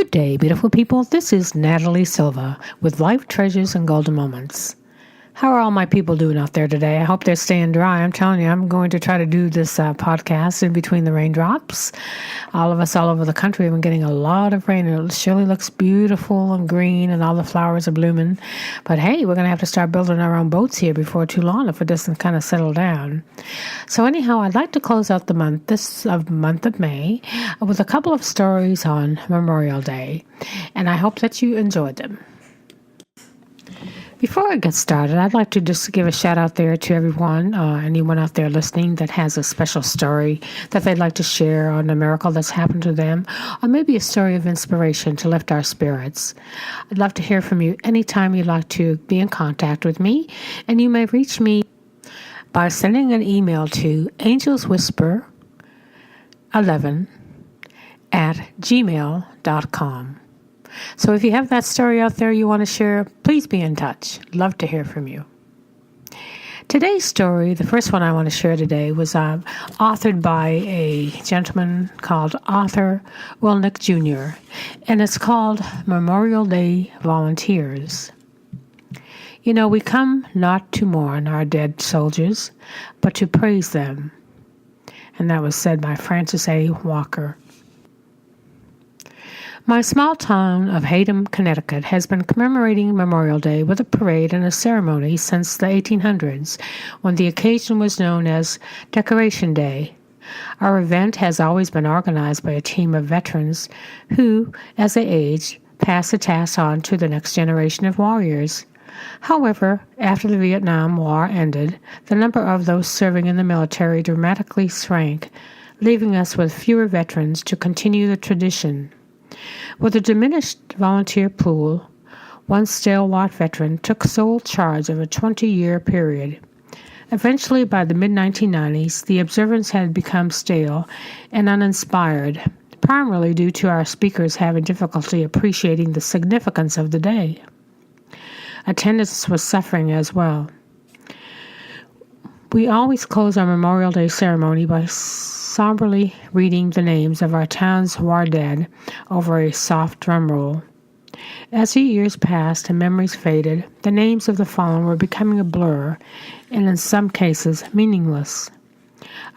Good day, beautiful people. This is Natalie Silva with Life Treasures and Golden Moments. How are all my people doing out there today? I hope they're staying dry. I'm telling you, I'm going to try to do this podcast in between the raindrops. All of us all over the country have been getting a lot of rain. It surely looks beautiful and green and all the flowers are blooming. But hey, we're going to have to start building our own boats here before too long if it doesn't kind of settle down. So anyhow, I'd like to close out the month of May with a couple of stories on Memorial Day. And I hope that you enjoyed them. Before I get started, I'd like to just give a shout out there to everyone, anyone out there listening that has a special story that they'd like to share on a miracle that's happened to them, or maybe a story of inspiration to lift our spirits. I'd love to hear from you anytime you'd like to be in contact with me, and you may reach me by sending an email to angelswhisper11@gmail.com. So if you have that story out there you want to share, please be in touch. Love to hear from you. Today's story, the first one I want to share today, was authored by a gentleman called Arthur Wilnick Jr., and it's called Memorial Day Volunteers. You know, we come not to mourn our dead soldiers, but to praise them. And that was said by Francis A. Walker. My small town of Haddam, Connecticut, has been commemorating Memorial Day with a parade and a ceremony since the 1800s, when the occasion was known as Decoration Day. Our event has always been organized by a team of veterans who, as they age, pass the task on to the next generation of warriors. However, after the Vietnam War ended, the number of those serving in the military dramatically shrank, leaving us with fewer veterans to continue the tradition. With a diminished volunteer pool, one stalwart veteran took sole charge of a 20-year period. Eventually, by the mid-1990s, the observance had become stale and uninspired, primarily due to our speakers having difficulty appreciating the significance of the day. Attendance was suffering as well. We always close our Memorial Day ceremony by somberly reading the names of our town's war dead over a soft drum roll. As the years passed and memories faded, the names of the fallen were becoming a blur and in some cases meaningless.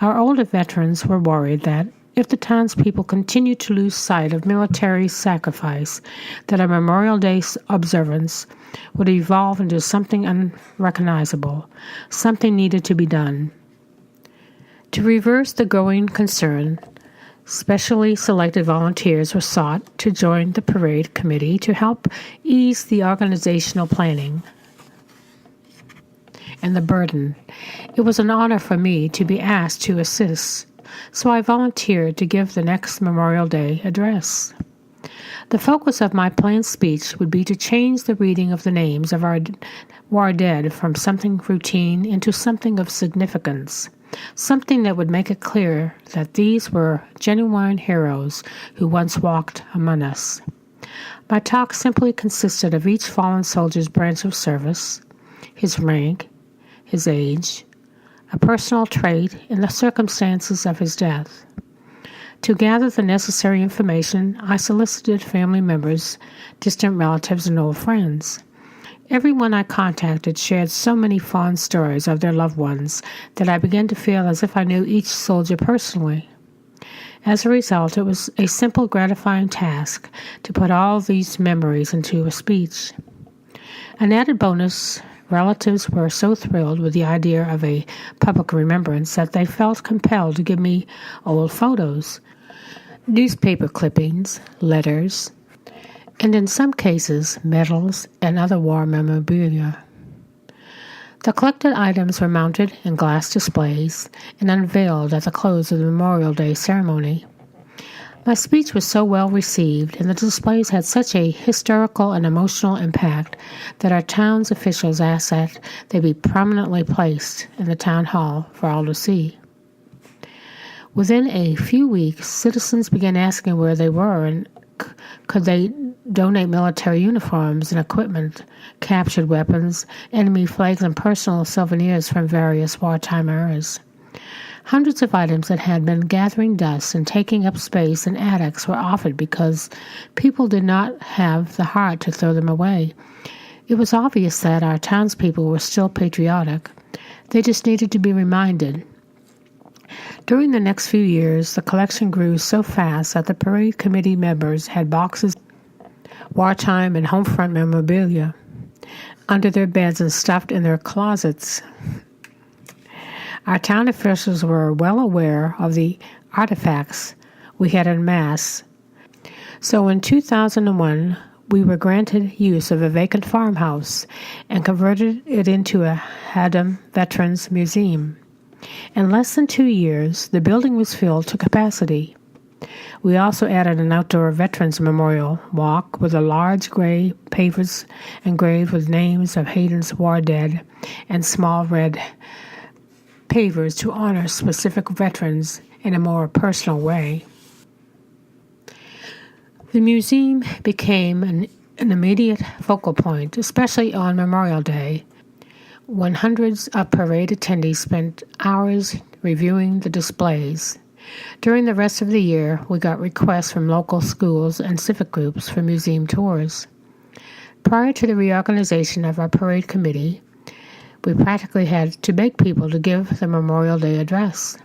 Our older veterans were worried that if the townspeople continued to lose sight of military sacrifice, that our Memorial Day observance would evolve into something unrecognizable. Something needed to be done. To reverse the growing concern, specially selected volunteers were sought to join the parade committee to help ease the organizational planning and the burden. It was an honor for me to be asked to assist, so I volunteered to give the next Memorial Day address. The focus of my planned speech would be to change the reading of the names of our war dead from something routine into something of significance, something that would make it clear that these were genuine heroes who once walked among us. My talk simply consisted of each fallen soldier's branch of service, his rank, his age, a personal trait, and the circumstances of his death. To gather the necessary information, I solicited family members, distant relatives, and old friends. Everyone I contacted shared so many fond stories of their loved ones that I began to feel as if I knew each soldier personally. As a result, it was a simple, gratifying task to put all these memories into a speech. An added bonus, relatives were so thrilled with the idea of a public remembrance that they felt compelled to give me old photos, newspaper clippings, letters, and in some cases, medals and other war memorabilia. The collected items were mounted in glass displays and unveiled at the close of the Memorial Day ceremony. My speech was so well received, and the displays had such a historical and emotional impact that our town's officials asked that they be prominently placed in the town hall for all to see. Within a few weeks, citizens began asking where they were and could they donate military uniforms and equipment, captured weapons, enemy flags, and personal souvenirs from various wartime eras. Hundreds of items that had been gathering dust and taking up space in attics were offered because people did not have the heart to throw them away. It was obvious that our townspeople were still patriotic. They just needed to be reminded. During the next few years, the collection grew so fast that the parade committee members had boxes of wartime and home front memorabilia under their beds and stuffed in their closets. Our town officials were well aware of the artifacts we had en masse. So in 2001, we were granted use of a vacant farmhouse and converted it into a Haddam Veterans Museum. In less than 2 years, the building was filled to capacity. We also added an outdoor Veterans Memorial walk with a large gray pavers engraved with names of Hayden's war dead and small red pavers to honor specific veterans in a more personal way. The museum became an immediate focal point, especially on Memorial Day, when hundreds of parade attendees spent hours reviewing the displays. During the rest of the year, we got requests from local schools and civic groups for museum tours. Prior to the reorganization of our parade committee, we practically had to beg people to give the Memorial Day address.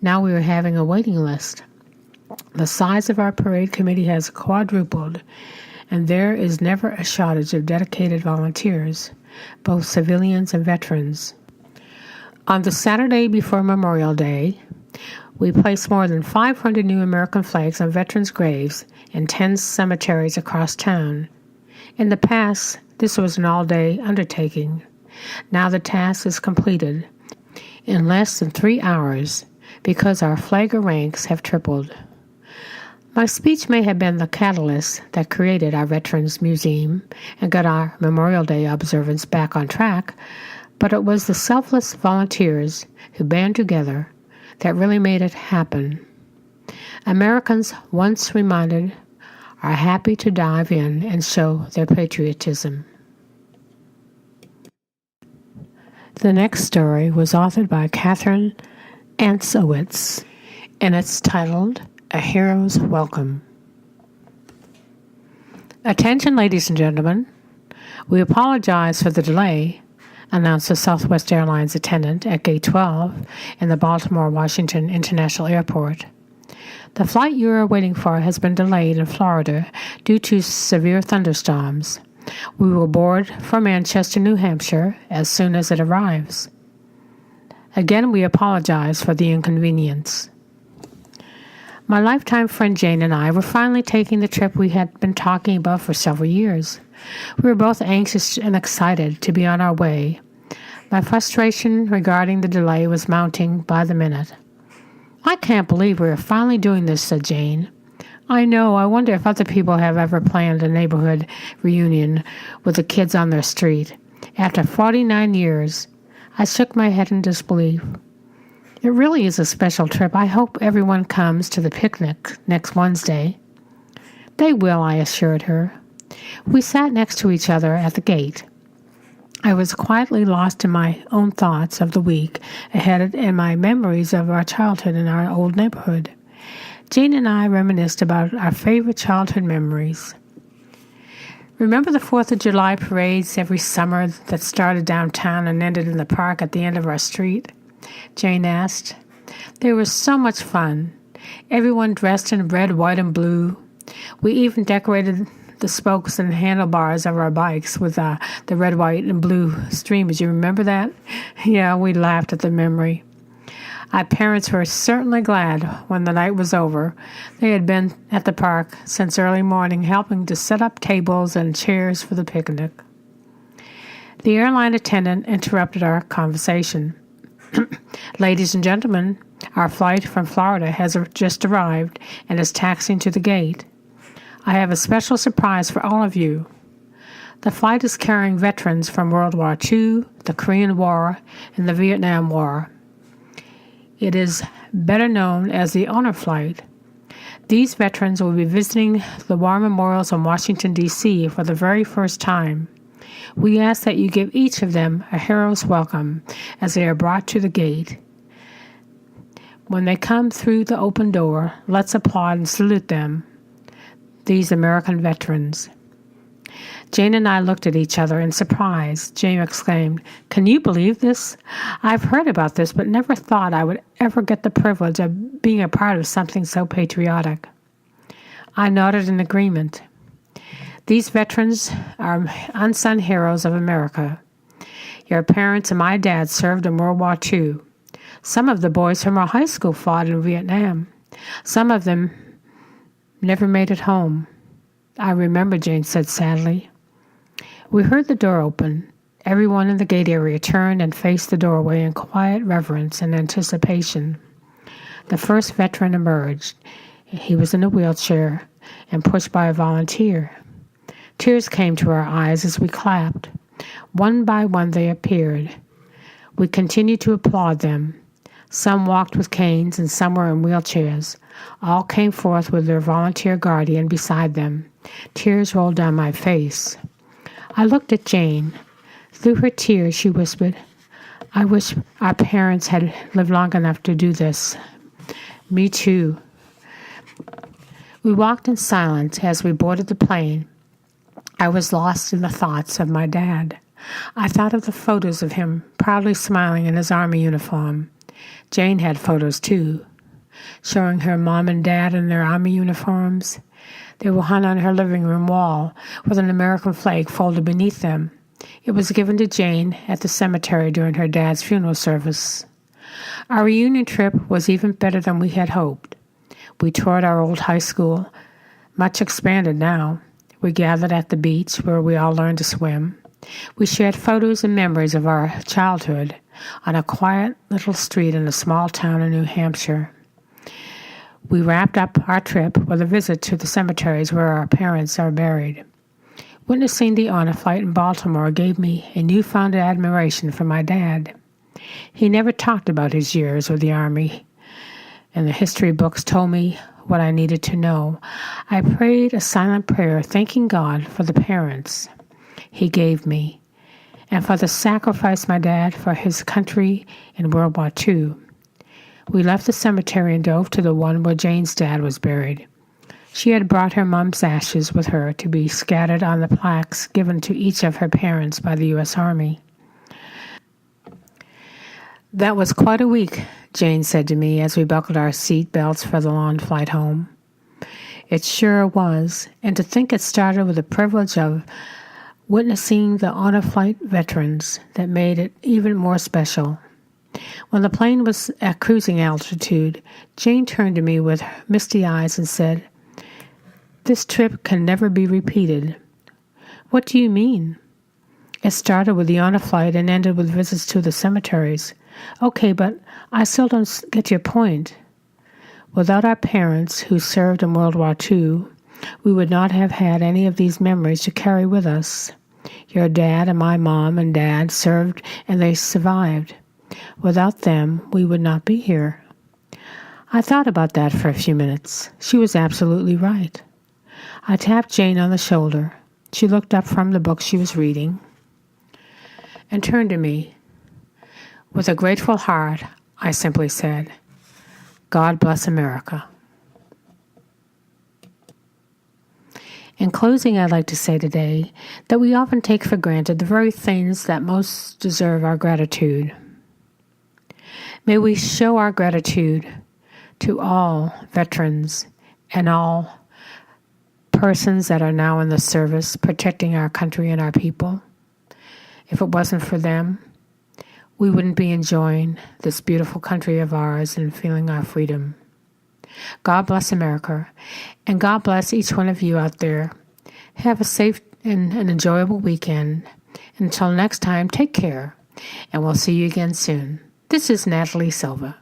Now we were having a waiting list. The size of our parade committee has quadrupled, and there is never a shortage of dedicated volunteers, both civilians and veterans. On the Saturday before Memorial Day, we placed more than 500 new American flags on veterans' graves in 10 cemeteries across town. In the past, this was an all-day undertaking. Now the task is completed in less than 3 hours because our flagger ranks have tripled. My speech may have been the catalyst that created our Veterans Museum and got our Memorial Day observance back on track, but it was the selfless volunteers who band together that really made it happen. Americans, once reminded, are happy to dive in and show their patriotism. The next story was authored by Catherine Ansowitz, and it's titled A Hero's Welcome. Attention, ladies and gentlemen. We apologize for the delay, announced a Southwest Airlines attendant at Gate 12 in the Baltimore-Washington International Airport. The flight you are waiting for has been delayed in Florida due to severe thunderstorms. We will board for Manchester, New Hampshire as soon as it arrives. Again, we apologize for the inconvenience. My lifetime friend Jane and I were finally taking the trip we had been talking about for several years. We were both anxious and excited to be on our way. My frustration regarding the delay was mounting by the minute. I can't believe we are finally doing this, said Jane. I know. I wonder if other people have ever planned a neighborhood reunion with the kids on their street. After 49 years, I shook my head in disbelief. It really is a special trip. I hope everyone comes to the picnic next Wednesday. They will, I assured her. We sat next to each other at the gate. I was quietly lost in my own thoughts of the week ahead and my memories of our childhood in our old neighborhood. Jane and I reminisced about our favorite childhood memories. Remember the 4th of July parades every summer that started downtown and ended in the park at the end of our street? Jane asked. They were so much fun. Everyone dressed in red, white, and blue. We even decorated the spokes and handlebars of our bikes with the red, white, and blue streamers. You remember that? Yeah, we laughed at the memory. Our parents were certainly glad when the night was over. They had been at the park since early morning, helping to set up tables and chairs for the picnic. The airline attendant interrupted our conversation. Ladies and gentlemen, our flight from Florida has just arrived and is taxiing to the gate. I have a special surprise for all of you. The flight is carrying veterans from World War II, the Korean War, and the Vietnam War. It is better known as the Honor Flight. These veterans will be visiting the war memorials in Washington, D.C. for the very first time. We ask that you give each of them a hero's welcome as they are brought to the gate. When they come through the open door, let's applaud and salute them, these American veterans. Jane and I looked at each other in surprise. Jane exclaimed, "Can you believe this? I've heard about this, but never thought I would ever get the privilege of being a part of something so patriotic." I nodded in agreement. These veterans are unsung heroes of America. Your parents and my dad served in World War II. Some of the boys from our high school fought in Vietnam. Some of them never made it home. I remember, Jane said sadly. We heard the door open. Everyone in the gate area turned and faced the doorway in quiet reverence and anticipation. The first veteran emerged. He was in a wheelchair and pushed by a volunteer. Tears came to our eyes as we clapped. One by one they appeared. We continued to applaud them. Some walked with canes and some were in wheelchairs. All came forth with their volunteer guardian beside them. Tears rolled down my face. I looked at Jane. Through her tears, she whispered, "I wish our parents had lived long enough to do this." Me too. We walked in silence as we boarded the plane. I was lost in the thoughts of my dad. I thought of the photos of him proudly smiling in his Army uniform. Jane had photos too, showing her mom and dad in their Army uniforms. They were hung on her living room wall with an American flag folded beneath them. It was given to Jane at the cemetery during her dad's funeral service. Our reunion trip was even better than we had hoped. We toured our old high school, much expanded now. We gathered at the beach where we all learned to swim. We shared photos and memories of our childhood on a quiet little street in a small town in New Hampshire. We wrapped up our trip with a visit to the cemeteries where our parents are buried. Witnessing the honor flight in Baltimore gave me a newfound admiration for my dad. He never talked about his years with the Army, and the history books told me what I needed to know. I prayed a silent prayer thanking God for the parents He gave me and for the sacrifice my dad for his country in World War II. We left the cemetery and drove to the one where Jane's dad was buried. She had brought her mom's ashes with her to be scattered on the plaques given to each of her parents by the U.S. Army. "That was quite a week," Jane said to me as we buckled our seat belts for the long flight home. It sure was, and to think it started with the privilege of witnessing the honor flight veterans that made it even more special. When the plane was at cruising altitude, Jane turned to me with misty eyes and said, "This trip can never be repeated." "What do you mean?" "It started with the honor flight and ended with visits to the cemeteries." "Okay, but I still don't get your point." Without our parents who served in World War II, we would not have had any of these memories to carry with us. Your dad and my mom and dad served and they survived. Without them, we would not be here. I thought about that for a few minutes. She was absolutely right. I tapped Jane on the shoulder. She looked up from the book she was reading and turned to me. With a grateful heart, I simply said, "God bless America." In closing, I'd like to say today that we often take for granted the very things that most deserve our gratitude. May we show our gratitude to all veterans and all persons that are now in the service protecting our country and our people. If it wasn't for them, we wouldn't be enjoying this beautiful country of ours and feeling our freedom. God bless America, and God bless each one of you out there. Have a safe and an enjoyable weekend. Until next time, take care, and we'll see you again soon. This is Natalie Silva.